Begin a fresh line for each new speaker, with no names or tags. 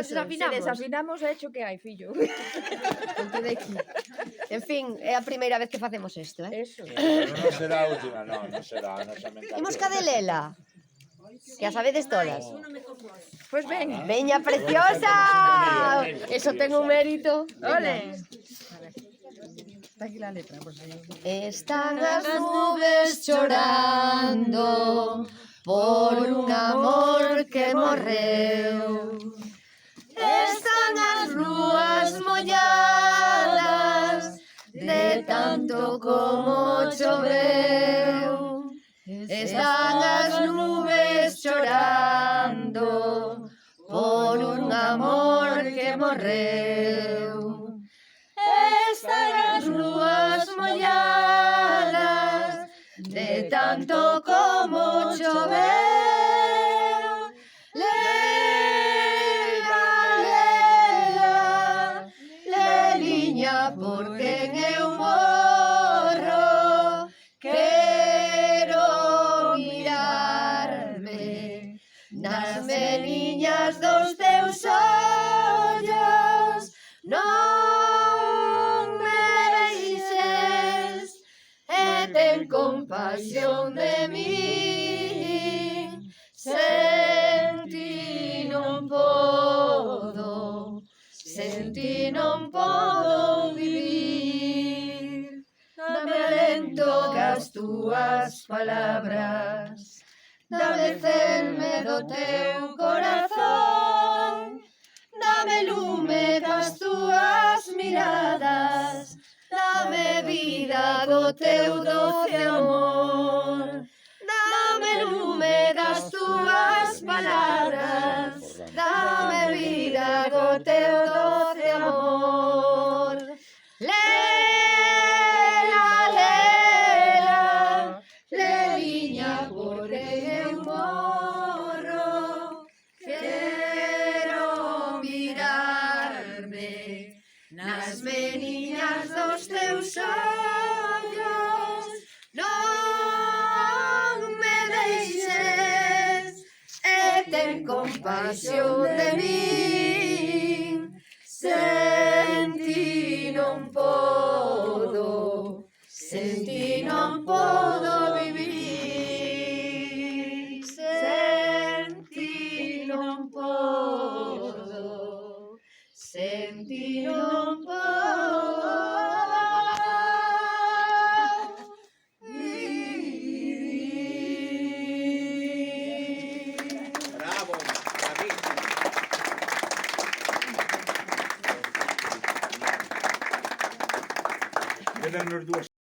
desafinamos.
Se desafinamos é hecho que hai, fillo.
Ponte de aquí. En fin, é a primeira vez que facemos isto,
Eso.
Non será a última, non será.
Imos ca de Lela, que a sabedes todas.
Pois ben.
Veña, preciosa! Eso ten un mérito.
Ole. Está aquí la letra, por si...
Están as nubes chorando por un amor que morreu. Están as rúas molladas de tanto como choveu. Están as nubes chorando por un amor que morreu. Están as rúas molladas de tanto como choveu. Lela, lela, leliña, por quen eu morro, quero mirarme nas meliñas dos teus ollos. Non me deixes e ten compasión de min. Sen ti non podo, sen ti non podo vivir. Dame alento cas túas palabras, dame celme do teu corazón, dame lume das túas miradas, dame vida do teu doce amor. Dame lume das túas palabras, dame vida do teu doce amor. Lela, lela, leliña, por quen eu morro, quero mirarme nas meniñas dos teus ollos. Non me deixes e ten compasión de min. Sen ti non podo, sen ti non podo vivir. Sen ti non podo, sen ti non podo vivir.
Bravo, bravissimo. Quedan os dúas.